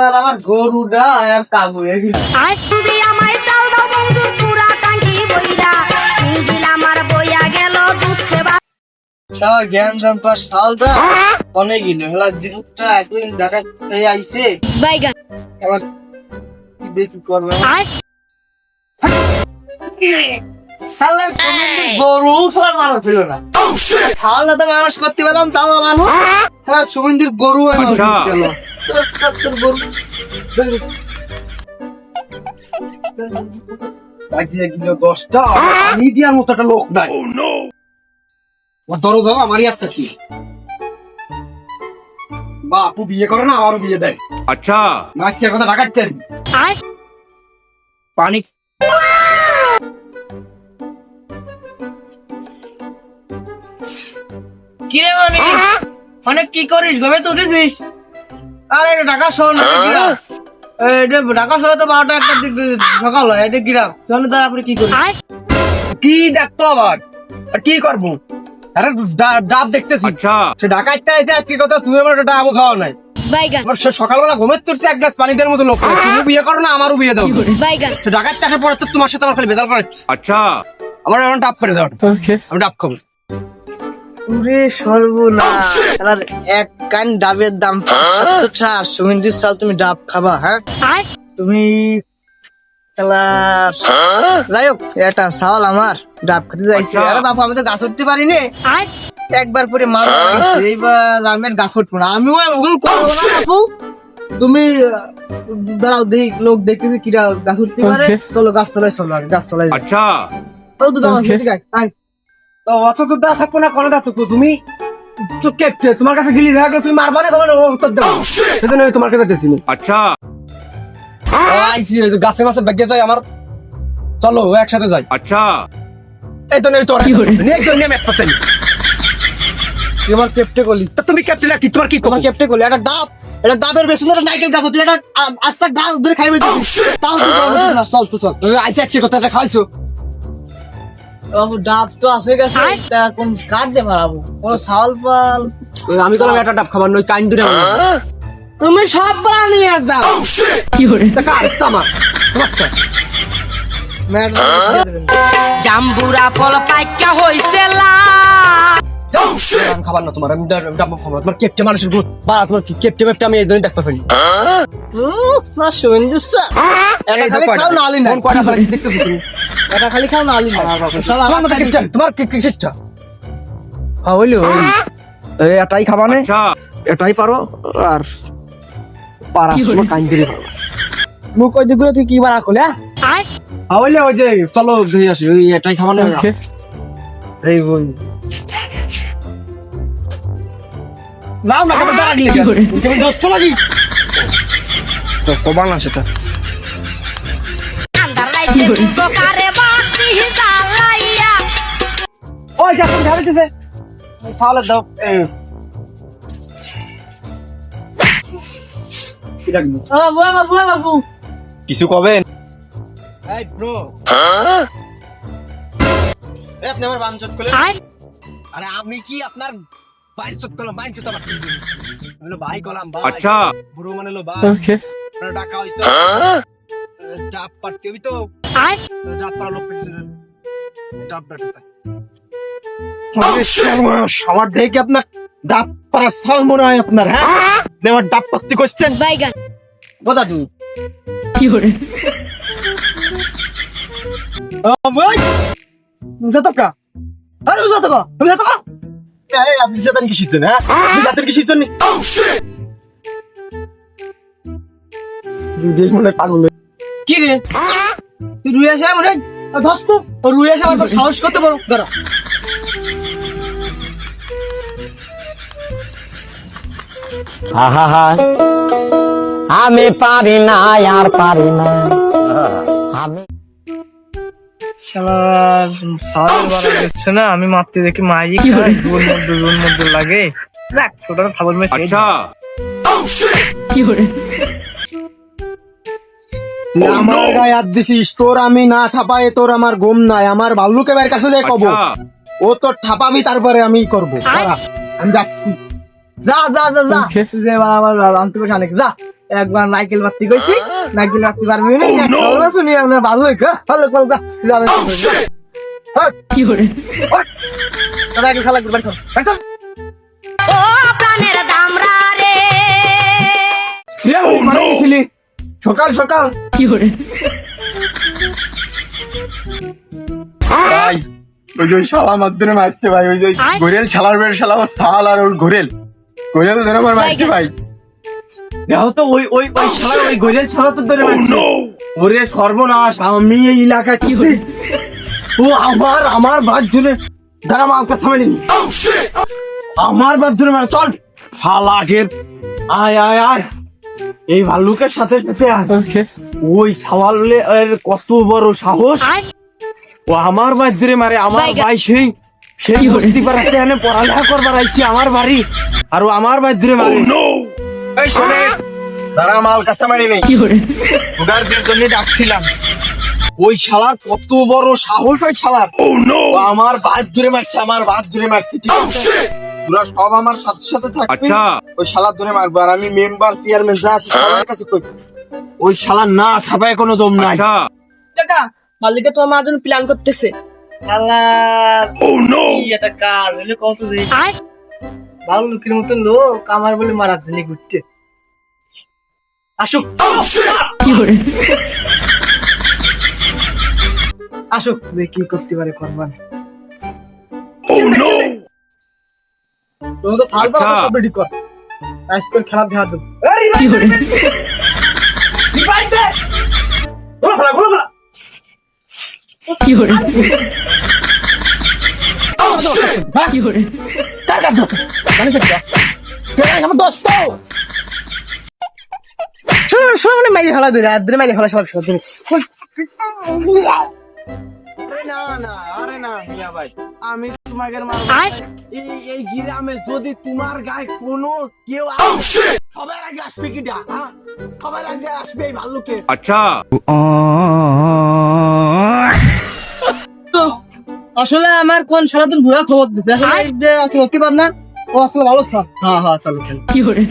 শালার আমার গরুটা আর কাবু এগুলো আয় তুই আমায় দাও দাও বন্ধু পুরা কান্দি বইরা ইঞ্জিল আমার বইয়া গেল দুঃখে শালা জ্ঞান জম্পা শালটা অনেক গিলো হেলা দিনটা একদিন ঢাকা থেকে আইছে বাইগান এবার কি দেখি করবে আয় শালার সম্বন্ধে গরু শালার মানুষ ছিল না শালা তো মানুষ করতে পারলাম তাও মানুষ শালার সুগন্ধির গরু মানুষ গেল গরু বাজিয়ে গেল 10টা মিডিয়ার মতো একটা লোক নাই ও দরজা আমারই আসতেছি বাপু বিয়ে করে না আমারও বিয়ে দেয় अच्छा আজকের কথা ঢাকাচ্ছেন আয় পানি কিরে মানে অনেক কি করিস ঘুমে তো উঠেছিস আরে এটা ঢাকা শহর না এটা ঢাকা শহরে তো 12টা একটা দিক সকাল হয় এটা গ্রাম শোনো তার আপনি কি করিস আয় কি দেখতো আবার আর কি করবো আরে ডাব দেখতেছি अच्छा সে ঢাকাইতে আইতে আজকে কথা তুমি আমার একটা ডাবও খাওয়া নাই বাইগান আবার সকালবেলা ঘুমের তুলছে এক গ্লাস পানি দেওয়ার মতো লোক তুমি বিয়ে করো না আমারও বিয়ে দাও বাইগান সে ঢাকাইতে আসার পরে তো তোমার সাথে আমার খালি বেজাল করে अच्छा আমার এখন ডাব করে দাও আমি ডাব খাবো পুরে সর্বনাশ শালার এক কান ডাবের দাম 500 টাকা সুগন্ধির চাল তুমি ডাব খাবা হ্যাঁ আয় তুমি শালার যাই হোক এটা চাল আমার ডাব খেতে যাইছে আচ্ছা। আরে বাপু আমি তো গাছ উঠতে পারি নে আয় একবার পরে মার এইবার আমি আর গাছ উঠবো না আমিও ওগুলো করবো না বাপু তুমি দাঁড়াও দেখি লোক দেখতেছি কিরা গাছ উঠতে পারে চলো গাছ তলায় চলো আগে গাছ তলায় যাই। अच्छा তো তো দাও ঠিক আছে আয় তো অত তো দা থাকবো না কোনো দা থাকবো তুমি তো কেপটে তোমার কাছে গিলি থাকলে তুমি মারবা না তোমার উত্তর দাও সেজন্য আমি তোমার কাছে দিয়েছি अच्छा আইসি ওই যে গাছে মাছে ব্যাগে যাই আমার চলো একসাথে যাই अच्छा এই তো নেই তোর নিয়ে একজন নিয়ে ম্যাচ পাচ্ছেন তোমার কেপটে গলি তা তুমি কেপটে না কি তোমার কি তোমার কেপটে গলি একটা ডাব এটা ডাবের বেশি না নাইকেল গাছ হতে এটা আস্তা গাছ ধরে খাইবে তাও তুই করবি না চল তো চল আইসি আজকে কথা এটা খাইছো বাবু ডাব তো আছে গেছে তা কোন কাট দে মারাবো ও ছাল পাল আমি কলম একটা ডাব খাবার নই কাইন দূরে তুমি সব বড় নিয়ে যাও কি করে তা কাট তো আমার তোমারটা ম্যাডাম জাম্বুরা ফল পাইকা হইছে লা খাবার না তোমার আমি ডাব খাবো তোমার কেপটে মানুষের ভূত বা তোমার কেপটে মেপটে আমি এই জন্য দেখতে পারি না সুন্দর এটা খালি খাও না আলি না কোন কয়টা ফেলে দেখতেছো তুমি এটা খালি খাও না আলি না শালা আমার মত কেপটে তোমার কি শিক্ষা হ্যাঁ হইলো এই এটাই খাবা না अच्छा এটাই পারো আর পারা সময় কাইন দিলে পারো মুখ ওই দিকগুলো তুই কি বাড়া খোলে আয় হইলে ওই যে চলো ঘুরে আসি ওই এটাই খাবা না এই বই যাও না কেমন দাঁড়া গেলে কেমন দশটা লাগি তো কবা না সেটা আন্দার লাইতে সকারে বাতি জ্বালাইয়া ওই যা তুমি ঢালতেছে সালে দাও কি রাখবো বুয়া বাবু কিছু কবেন এই ব্রো আপনি আমার বাঞ্চত করলে আয় আরে আমি কি আপনার বাঞ্চত করলাম বাঞ্চত আমার কি জিনিস আমি হলো ভাই কলাম ভাই अच्छा ব্রো মানে হলো ভাই আপনার ডাকা হইছে ডাব পারতে হবি তো আয় ডাব পারা লোক পেয়েছে ডাব ডাটা আমার দেখে আপনার ডাব পারা সাল মনে হয় আপনার হ্যাঁ আমার ডাব পাত্তি করছেন বাইগান কথা তুমি কি করে ভাই মুজাতকা আরে মুজাতকা এই আপনি জানেন কি শিখছেন হ্যাঁ আপনি জানেন কি শিখছেন দেখ মনে পাগল কি রে তুই রুইয়া যা মনে ধস তো রুইয়া যা আমার সাহস করতে পারো দাঁড়া আহা আমি পারি না আর পারি না আমি শালার সাওয়াল বাড়া দিচ্ছে না আমি মারতে দেখি মাই খাই দুর মধ্যে লাগে দেখ ছোটটা থাবল মেশ अच्छा কি করে তুই আমার গায়ে হাত দিছিস তোর আমি না ঠাপায়ে তোর আমার ঘুম নাই আমার ভাল্লুকে বের কাছে যাই কব अच्छा ও তো ঠাপাবি তারপরে আমি করব দাঁড়া, আমি যাচ্ছি যা যা যা যা তুই যে আমার আনতে বসে অনেক যা একবার নাইকেল মারতে কইছি, নাইকেল মারতে পারবি না, শুনি আপনার ভালো হইকা ভালো করে যা যাবে কি করে নাইকেল খেলা করবেন ও প্রাণের দামরা রে মারা গেছিলি সকাল সকাল কি করে ভাই ওই যে ওই শালা মাধ্যমে মারছে ভাই, ওই যে গোরেল শালার বের শালা আমার শাল আর ওর গোরেল ধরে আমার মারছে ভাই। দেখো তো ওই ওই ওই শালা ওই গোরেল শালা তো ধরে মারছে। ওরে সর্বনাশ, আমি এই এলাকায় কি করে ও আমার বাদ জুড়ে দাঁড়া মালকা সামনে নি আমার বাদ জুড়ে মারা চল শালাকের আয় আয় আয় এই ভাল্লুকের সাথে সাথে ওই সওয়ালের কত বড় সাহস, ও আমার বাদ জুড়ে মারে। আমার ভাই সেই সেই বস্তি পাড়াতে এনে পড়ালেখা করবার আইছি আমার বাড়ি, আর ও আমার বাদ জুড়ে মারে। এই শোনে দাঁড়া মাল কাঁচা মারি নেই, কি করে উদার দিন জন্য ডাকছিলাম। ওই শালার কত বড় সাহস, ওই শালার ও আমার বাদ জুড়ে মারছে, আমার বাদ জুড়ে মারছে। ঠিক আছে তোরা সব আমার সাথে সাথে থাকবি, ওই শালার ধরে মারবো। আর আমি মেম্বার চেয়ারম্যান যা আছে সবার কাছে কই, ওই শালার না ঠাপায় কোনো দম নাই। টাকা মালিকে তো আমার জন্য প্ল্যান করতেছে এটা কাজ হলে কত ভালো লোকের মতন লোক আমার বলে মারার জন্য ঘুরতে আসুক কি করে আসুক দেখি কি করতে পারে করবার। তুমি তো সালবা সব রেডি কর, আজকে খেলা দেখা দেব। কি করে কি করে কি করে আমার দোস্ত সামনে মাইরে খেলা ধরে আদরে মাইরে খেলা সব সব না না আরে না মিয়া ভাই, আমি তোমাকে মারব এই গ্রামে যদি তোমার গায়ে কোনো কেউ আসে সবার আগে আসবে কি ডা, সবার আগে আসবে এই ভাল্লুকে। अच्छा তো আসলে আমার কোন সারাদিন ভুয়া খবর দিচ্ছে আসলে হতে পার না ও আসলে ভালো স্যার হ্যাঁ হ্যাঁ চলো কি করে